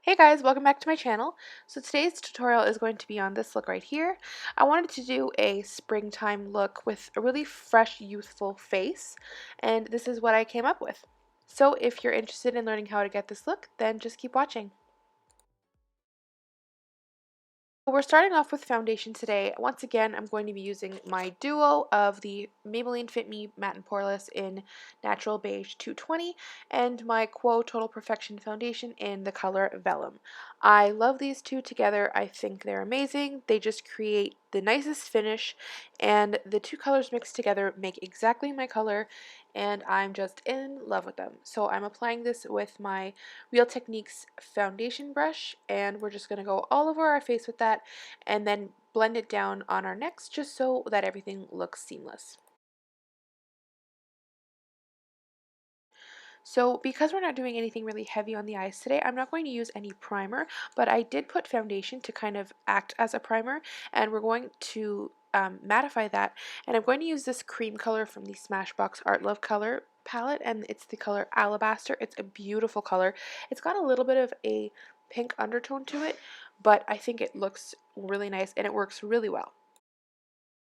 Hey guys, welcome back to my channel. So today's tutorial is going to be on this look right here. I wanted to do a springtime look with a really fresh, youthful face, and this is what I came up with. So if you're interested in learning how to get this look, then just keep watching. We're starting off with foundation today. Once again, I'm going to be using my duo of the Maybelline Fit Me Matte and Poreless in Natural Beige 220 and my Quo Total Perfection foundation in the color Vellum. I love these two together. I think they're amazing. They just create the nicest finish, and the two colors mixed together make exactly my color, and I'm just in love with them. So I'm applying this with my Real Techniques foundation brush, and we're just going to go all over our face with that and then blend it down on our necks just so that everything looks seamless. So because we're not doing anything really heavy on the eyes today, I'm not going to use any primer, but I did put foundation to kind of act as a primer, and we're going to mattify that, and I'm going to use this cream color from the Smashbox Art Love color palette, and it's the color Alabaster. It's a beautiful color. It's got a little bit of a pink undertone to it, but I think it looks really nice and it works really well.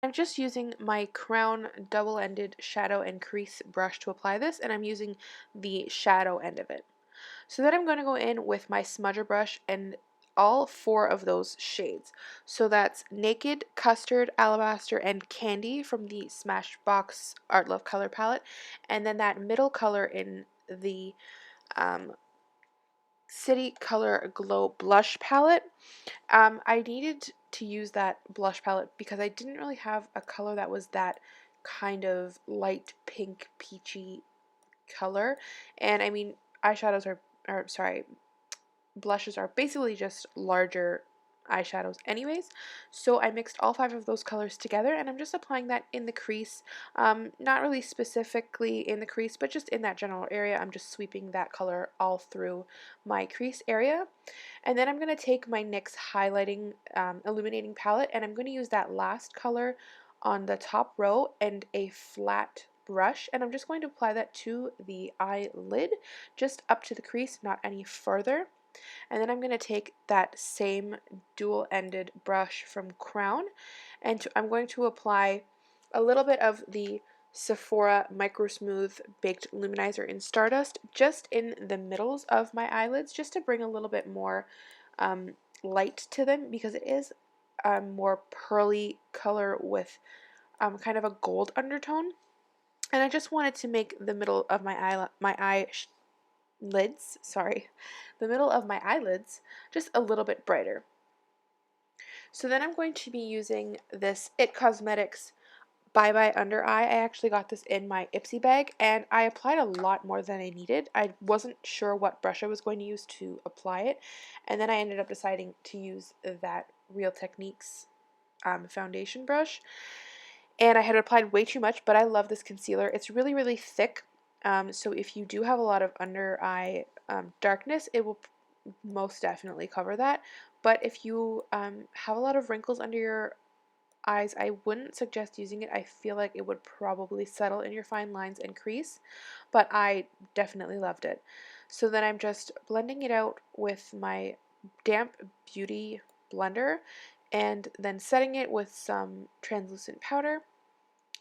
I'm just using my Crown double-ended shadow and crease brush to apply this, and I'm using the shadow end of it. So then I'm going to go in with my smudger brush and all four of those shades. So that's Naked, Custard, Alabaster, and Candy from the Smashbox Art Love color palette, and then that middle color in the um, City Color Glow blush palette. I needed to use that blush palette because I didn't really have a color that was that kind of light pink peachy color. And I mean, eyeshadows are, or sorry, blushes are basically just larger eyeshadows anyways. So I mixed all five of those colors together, and I'm just applying that in the crease, not really specifically in the crease, but just in that general area. I'm just sweeping that color all through my crease area. And then I'm going to take my NYX highlighting illuminating palette, and I'm going to use that last color on the top row and a flat brush, and I'm just going to apply that to the eyelid, just up to the crease, not any further. And then I'm going to take that same dual-ended brush from Crown, and I'm going to apply a little bit of the Sephora Micro Smooth Baked Luminizer in Stardust just in the middles of my eyelids, just to bring a little bit more um, light to them, because it is a more pearly color with kind of a gold undertone. And I just wanted to make the middle of my eyelids, sorry, the middle of my eyelids just a little bit brighter. So then I'm going to be using this IT Cosmetics Bye Bye Under Eye. I actually got this in my Ipsy bag, and I applied a lot more than I needed. I wasn't sure what brush I was going to use to apply it, and then I ended up deciding to use that Real Techniques foundation brush. And I had applied way too much, but I love this concealer. It's really, really thick, so if you do have a lot of under eye darkness, it will most definitely cover that. But if you have a lot of wrinkles under your eyes, I wouldn't suggest using it. I feel like it would probably settle in your fine lines and crease, but I definitely loved it. So then I'm just blending it out with my damp beauty blender, and then setting it with some translucent powder.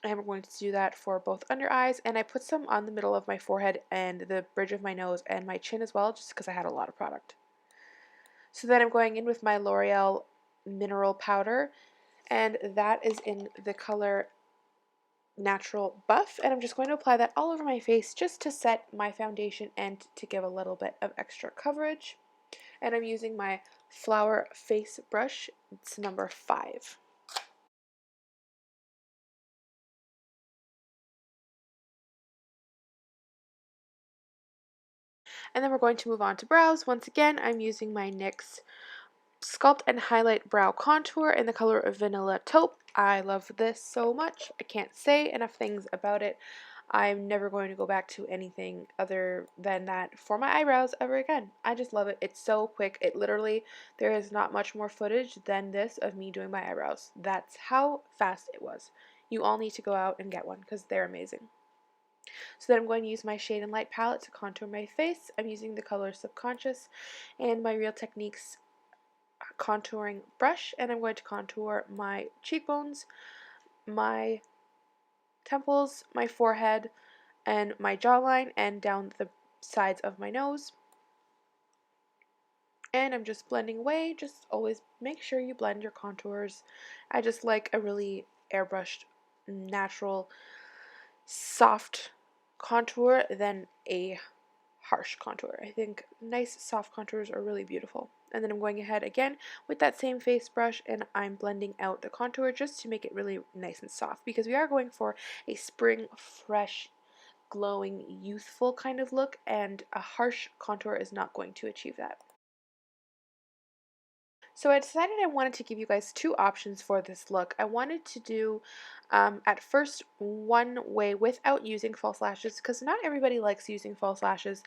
And we're going to do that for both under eyes, and I put some on the middle of my forehead and the bridge of my nose and my chin as well, just because I had a lot of product. So then I'm going in with my L'Oreal mineral powder, and that is in the color Natural Buff, and I'm just going to apply that all over my face just to set my foundation and to give a little bit of extra coverage. And I'm using my Flower Face brush. It's number 5. And then we're going to move on to brows. Once again, I'm using my NYX Sculpt and Highlight Brow Contour in the color of Vanilla Taupe. I love this so much. I can't say enough things about it. I'm never going to go back to anything other than that for my eyebrows ever again. I just love it. It's so quick. It literally, there is not much more footage than this of me doing my eyebrows. That's how fast it was. You all need to go out and get one because they're amazing. So then I'm going to use my Shade and Light palette to contour my face. I'm using the color Subconscious and my Real Techniques contouring brush, and I'm going to contour my cheekbones, my temples, my forehead, and my jawline, and down the sides of my nose. And I'm just blending away. Just always make sure you blend your contours. I just like a really airbrushed, natural, soft contour than a harsh contour. I think nice soft contours are really beautiful. And then I'm going ahead again with that same face brush and I'm blending out the contour just to make it really nice and soft, because we are going for a spring, fresh, glowing, youthful kind of look, and a harsh contour is not going to achieve that. So I decided I wanted to give you guys two options for this look. I wanted to do at first one way without using false lashes, because not everybody likes using false lashes,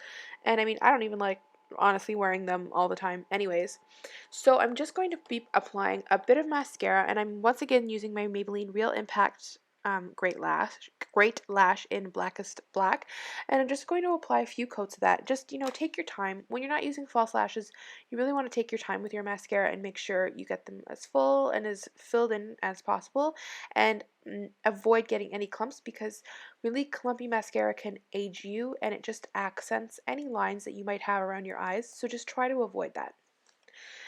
and I mean I don't even like honestly wearing them all the time anyways. So I'm just going to be applying a bit of mascara, and I'm once again using my Maybelline Real Impact Great Lash in Blackest Black, and I'm just going to apply a few coats of that. Just, take your time. When you're not using false lashes, you really want to take your time with your mascara and make sure you get them as full and as filled in as possible, and avoid getting any clumps, because really clumpy mascara can age you and it just accents any lines that you might have around your eyes, so just try to avoid that.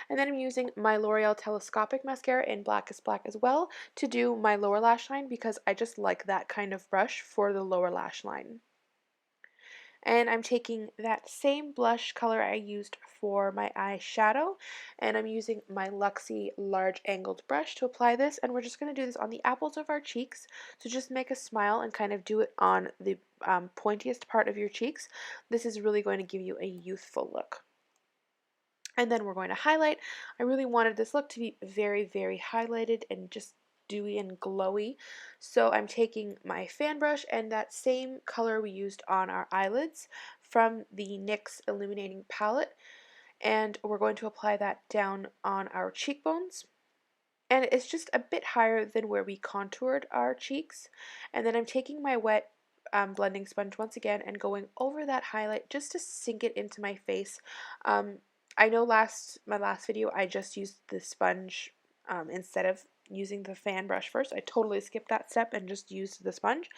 And then I'm using my L'Oreal Telescopic Mascara in Blackest Black as well to do my lower lash line, because I just like that kind of brush for the lower lash line. And I'm taking that same blush color I used for my eyeshadow, and I'm using my Luxie large angled brush to apply this, and we're just going to do this on the apples of our cheeks. So just make a smile and kind of do it on the pointiest part of your cheeks. This is really going to give you a youthful look. And then we're going to highlight. I really wanted this look to be very, very highlighted and just dewy and glowy. So I'm taking my fan brush and that same color we used on our eyelids from the NYX Illuminating Palette, and we're going to apply that down on our cheekbones. And it's just a bit higher than where we contoured our cheeks. And then I'm taking my wet blending sponge once again and going over that highlight just to sink it into my face. I know my last video I just used the sponge instead of using the fan brush first. I totally skipped that step and just used the sponge,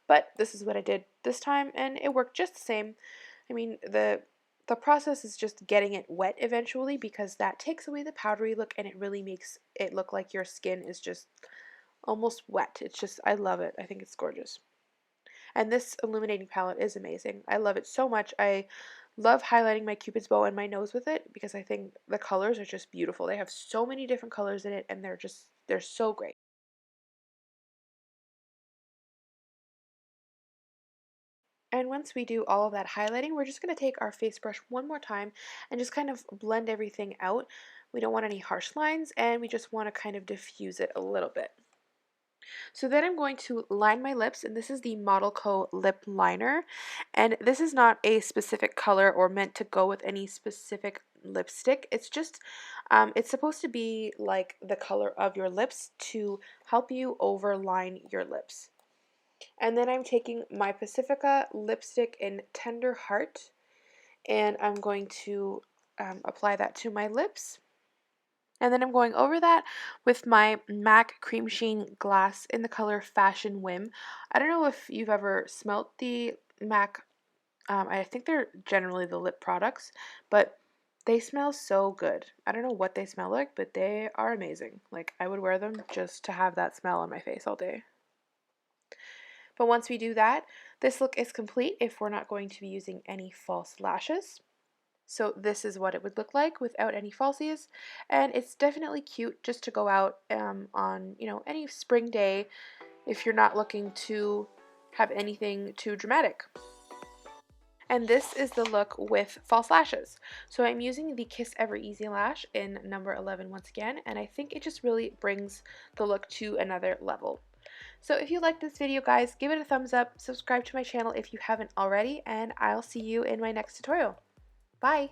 but this is what I did this time and it worked just the same. I mean, the process is just getting it wet eventually, because that takes away the powdery look and it really makes it look like your skin is just almost wet. It's just, I love it. I think it's gorgeous. And this illuminating palette is amazing. I love it so much. I love highlighting my Cupid's bow and my nose with it because I think the colors are just beautiful. They have so many different colors in it and they're so great. And once we do all of that highlighting, we're just going to take our face brush one more time and just kind of blend everything out. We don't want any harsh lines and we just want to kind of diffuse it a little bit. So then I'm going to line my lips, and this is the Model Co. Lip Liner. And this is not a specific color or meant to go with any specific lipstick. It's just, it's supposed to be like the color of your lips to help you overline your lips. And then I'm taking my Pacifica lipstick in Tender Heart, and I'm going to apply that to my lips. And then I'm going over that with my MAC Cream Sheen Glass in the color Fashion Whim. I don't know if you've ever smelt the MAC. I think they're generally the lip products, but they smell so good. I don't know what they smell like, but they are amazing. Like, I would wear them just to have that smell on my face all day. But once we do that, this look is complete if we're not going to be using any false lashes. So this is what it would look like without any falsies, and it's definitely cute just to go out on, any spring day if you're not looking to have anything too dramatic. And this is the look with false lashes. So I'm using the Kiss Ever Easy Lash in number 11 once again, and I think it just really brings the look to another level. So if you liked this video, guys, give it a thumbs up, subscribe to my channel if you haven't already, and I'll see you in my next tutorial. Bye!